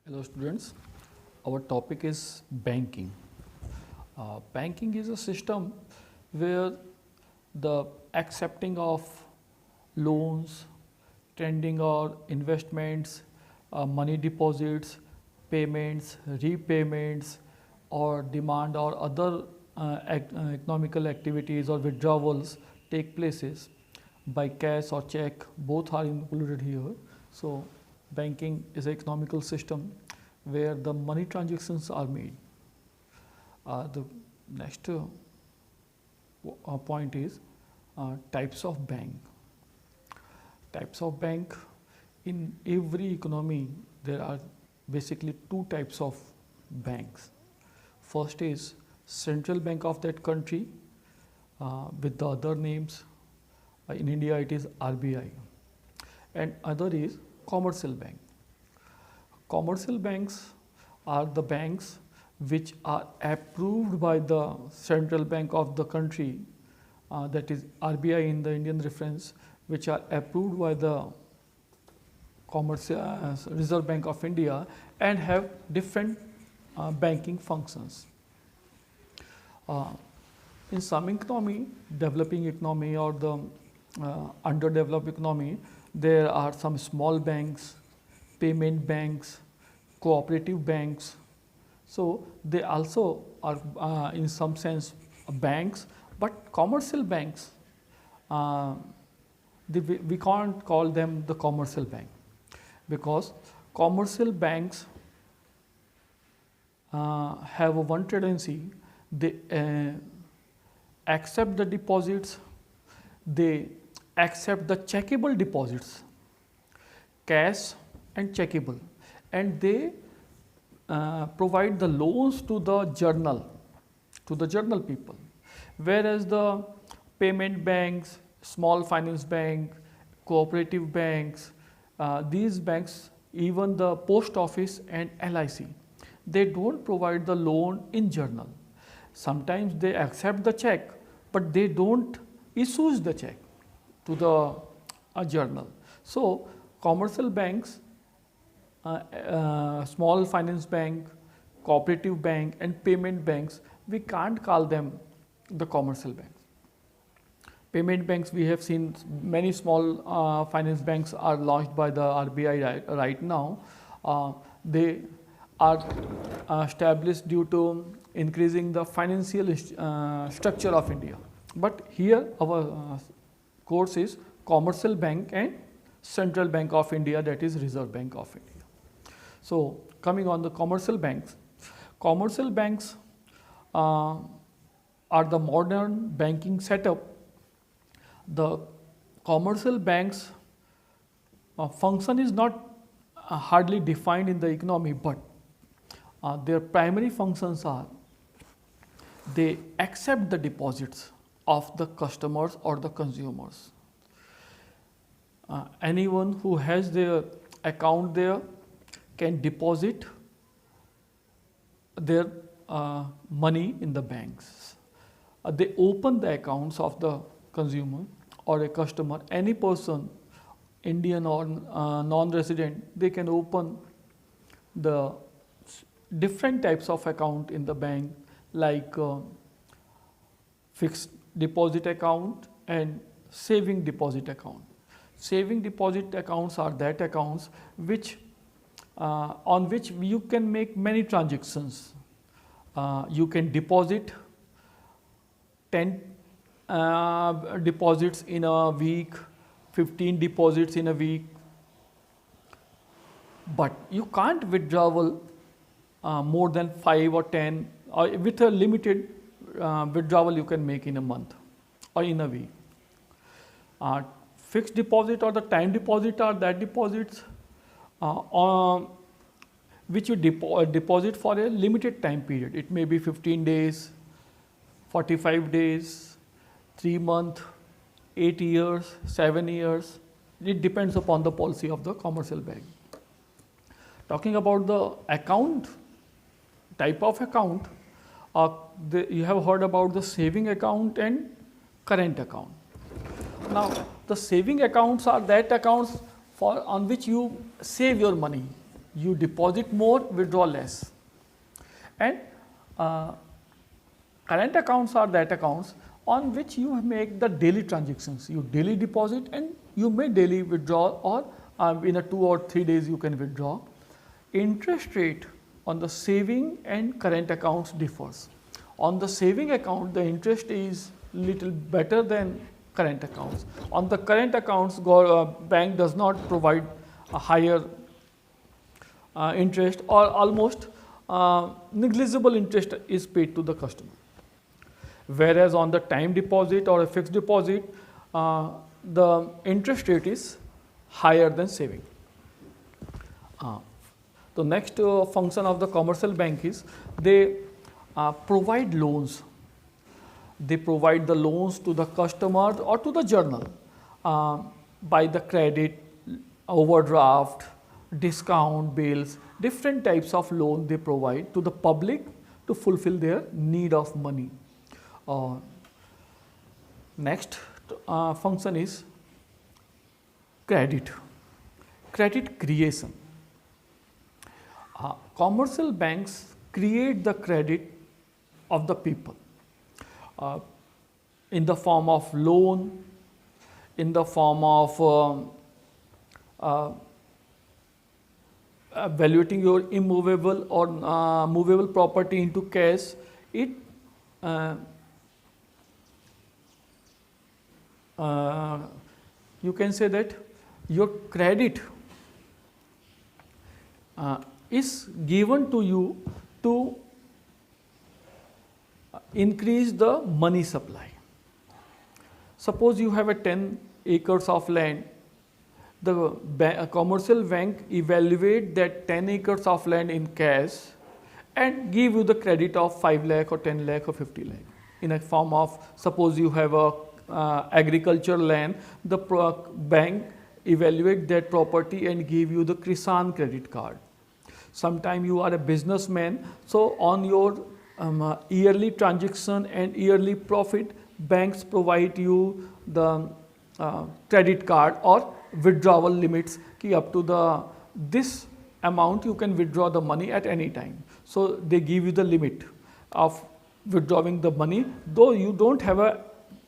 Hello students, our topic is banking. Banking is a system where the accepting of loans, trading or investments, money deposits, payments, repayments or demand or other economical activities or withdrawals take places by cash or check, both are included here. So banking is an economical system where the money transactions are made. The next point is types of bank. Types of bank, in every economy there are basically two types of banks. First is central bank of that country with the other names. In India it is RBI, and other is commercial bank. Commercial banks are the banks which are approved by the central bank of the country, that is RBI in the Indian reference, which are approved by the Reserve Bank of India and have different banking functions. In some economy, developing economy or the underdeveloped economy, there are some small banks, payment banks, cooperative banks. So they also are in some sense banks, but commercial banks, we can't call them the commercial bank, because commercial banks have one tendency: they accept the deposits, they accept the checkable deposits, cash and checkable, and they provide the loans to the journal people. Whereas the payment banks, small finance bank, cooperative banks, these banks, even the post office and LIC, they don't provide the loan in journal. Sometimes they accept the check, but they don't issue the check to the journal. So commercial banks, small finance bank, cooperative bank and payment banks, we can't call them the commercial banks. Payment banks, we have seen many small finance banks are launched by the RBI right now. They are established due to increasing the financial structure of India. But here our course is commercial bank and Central Bank of India, that is Reserve Bank of India. So coming on the commercial banks are the modern banking setup. The commercial banks function is not hardly defined in the economy, but their primary functions are they accept the deposits of the customers or the consumers. Anyone who has their account there can deposit their money in the banks. They open the accounts of the consumer or a customer. Any person, Indian or non-resident, they can open the different types of account in the bank, like fixed deposit account and saving deposit account. Saving deposit accounts are that accounts which on which you can make many transactions. You can deposit 10 deposits in a week, 15 deposits in a week, but you can't withdraw more than 5 or 10, or with a limited withdrawal you can make in a month or in a week. Fixed deposit or the time deposit are that deposits which you deposit for a limited time period. It may be 15 days, 45 days, 3 months, 8 years, 7 years. It depends upon the policy of the commercial bank. Talking about the account, type of account, you have heard about the saving account and current account. Now, the saving accounts are that accounts on which you save your money. You deposit more, withdraw less. And current accounts are that accounts on which you make the daily transactions. You daily deposit and you may daily withdraw, or in a 2 or 3 days you can withdraw. Interest rate on the saving and current accounts differs. On the saving account, the interest is little better than current accounts. On the current accounts, bank does not provide a higher interest, or almost negligible interest is paid to the customer. Whereas on the time deposit or a fixed deposit, the interest rate is higher than saving. The next function of the commercial bank is they provide loans. They provide the loans to the customer or to the journal by the credit, overdraft, discount, bills, different types of loan they provide to the public to fulfill their need of money. Next function is credit creation. Commercial banks create the credit of the people in the form of loan, in the form of evaluating your immovable or movable property into cash. It you can say that your credit is given to you to increase the money supply. Suppose you have a 10 acres of land. The commercial bank evaluate that 10 acres of land in cash and give you the credit of 5 lakh or 10 lakh or 50 lakh in a form of, suppose you have a agricultural land, the bank evaluate that property and give you the XII credit card. Sometime you are a businessman, so on your yearly transaction and yearly profit, banks provide you the credit card or withdrawal limits ki up to this amount you can withdraw the money at any time. So they give you the limit of withdrawing the money, though you don't have a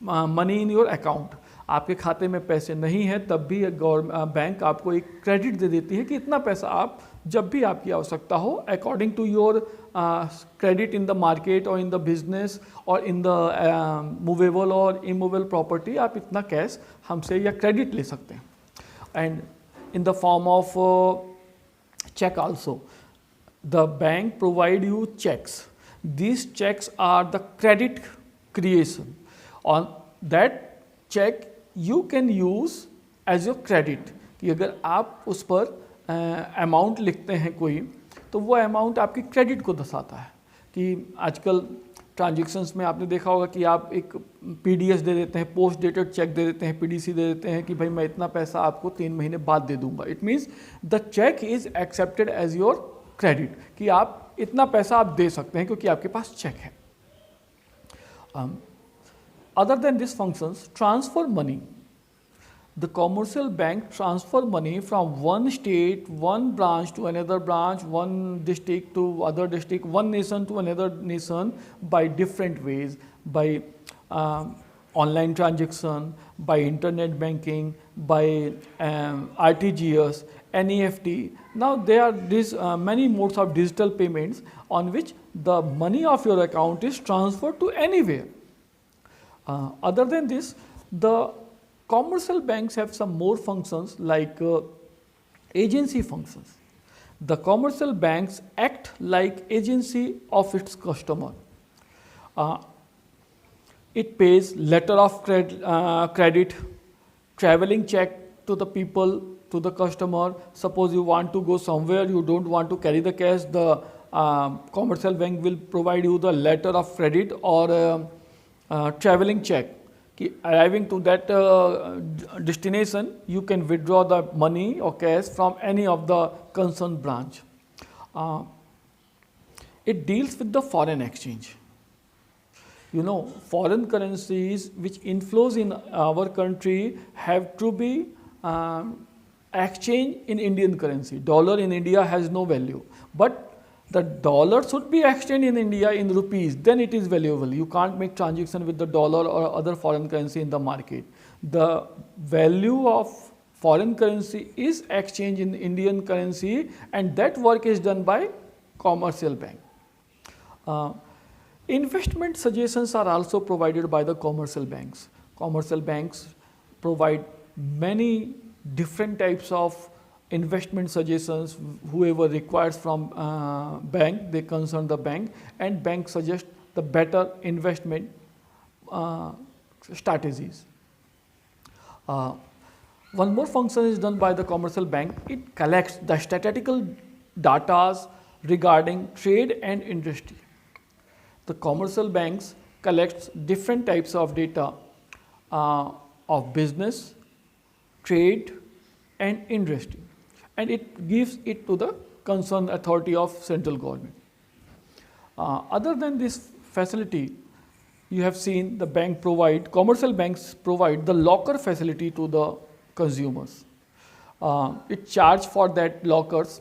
money in your account. आपके खाते में पैसे नहीं है, तब भी bank आपको एक क्रेडिट दे देती है कि इतना पैसा आप जब भी आपकी आवश्यकता हो, according to your credit in the market और इन द बिजनेस और इन द मूवेबल और इमूवेबल प्रॉपर्टी, आप इतना कैश हमसे या क्रेडिट ले सकते हैं. And in the form of check also, the bank provide you checks. These checks are the credit creation. On that check you can use as your credit, कि अगर आप उस पर अमाउंट लिखते हैं कोई, तो वो अमाउंट आपकी क्रेडिट को दर्शाता है. कि आजकल ट्रांजेक्शन्स में आपने देखा होगा कि आप एक पीडीएस दे देते हैं, पोस्ट डेटेड चेक दे देते हैं, पीडीसी दे देते हैं कि भाई मैं इतना पैसा आपको 3 महीने बाद दे दूंगा. It means the cheque is accepted as your credit, कि आप इतना पैसा आप दे सकते हैं क्योंकि आपके पास चेक है. Other than these functions, transfer money. The commercial bank transfer money from one state, one branch to another branch, one district to other district, one nation to another nation by different ways, by online transaction, by internet banking, by RTGS, NEFT. Now there are these many modes of digital payments on which the money of your account is transferred to anywhere. Other than this, the commercial banks have some more functions like agency functions. The commercial banks act like agency of its customer. It pays letter of credit, traveling check to the people, to the customer. Suppose you want to go somewhere, you don't want to carry the cash, the commercial bank will provide you the letter of credit or traveling check. Arriving to that destination, you can withdraw the money or cash from any of the concerned branch. It deals with the foreign exchange. You know, foreign currencies which inflows in our country have to be exchange in Indian currency. Dollar in India has no value, but the dollar should be exchanged in India in rupees, then it is valuable. You can't make transaction with the dollar or other foreign currency in the market. The value of foreign currency is exchanged in Indian currency, and that work is done by commercial bank. Investment suggestions are also provided by the commercial banks. Commercial banks provide many different types of investment suggestions. Whoever requires from bank, they consult the bank, and bank suggest the better investment strategies. One more function is done by the commercial bank. It collects the statistical data regarding trade and industry. The commercial banks collects different types of data of business, trade and industry, and it gives it to the concerned authority of central government. Other than this facility, you have seen the commercial banks provide the locker facility to the consumers. It charge for that lockers,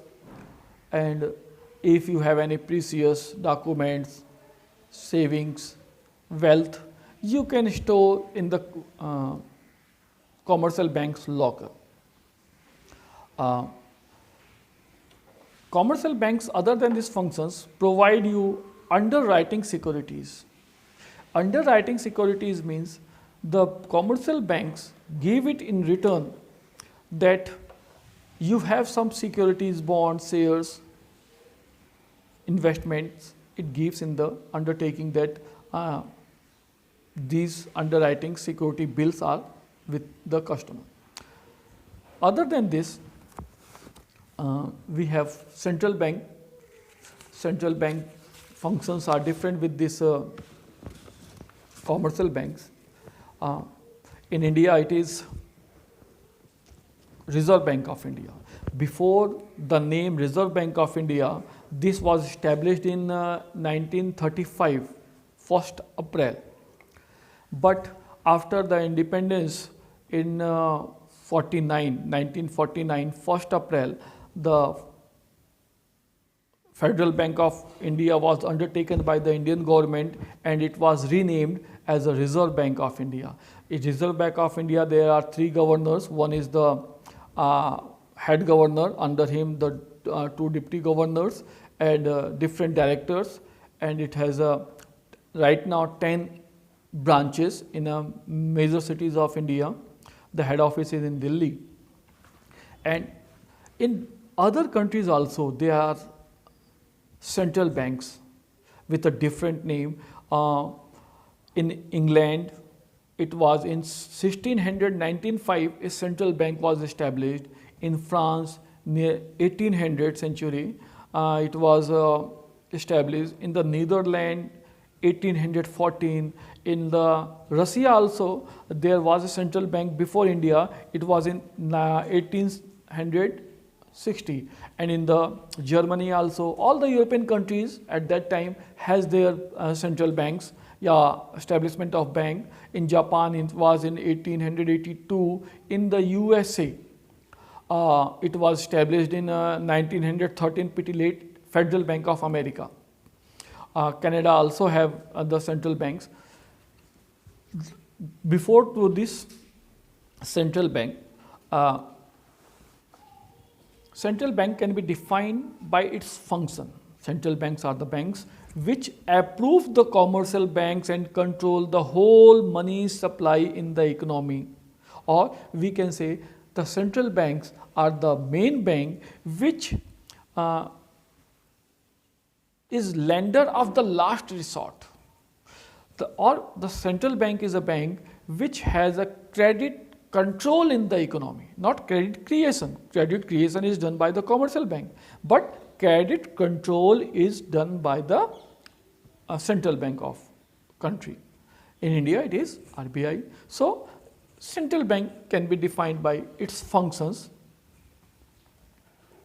and if you have any precious documents, savings, wealth, you can store in the commercial bank's locker. Commercial banks, other than these functions, provide you underwriting securities. Underwriting securities means the commercial banks give it in return that you have some securities, bonds, shares, investments. It gives in the undertaking that these underwriting security bills are with the customer. Other than this, we have central bank. Central bank functions are different with this commercial banks. In India, it is Reserve Bank of India. Before the name Reserve Bank of India, this was established in 1935, 1st April. But after the independence in 1949, 1st April, the Federal Bank of India was undertaken by the Indian government, and it was renamed as a Reserve Bank of India. In Reserve Bank of India, there are 3 governors. One is the head governor, under him the 2 deputy governors and different directors, and it has right now 10 branches in major cities of India. The head office is in Delhi, and in other countries also there are central banks with a different name. In England, it was in 1905 a central bank was established. In France, near 1800 century, it was established. In the Netherlands, 1814. In the Russia also, there was a central bank before India. It was in 1860. And in the Germany also, all the European countries at that time has their central banks. Establishment of bank. In Japan, it was in 1882. In the USA, it was established in 1913, pretty late, Federal Bank of America. Canada also have the central banks. Before to this central bank can be defined by its function. Central banks are the banks which approve the commercial banks and control the whole money supply in the economy. Or we can say the central banks are the main bank which is lender of the last resort. The central bank is a bank which has a credit control in the economy, not credit creation. Credit creation is done by the commercial bank, but credit control is done by the central bank of country. In India, it is RBI. So, central bank can be defined by its functions.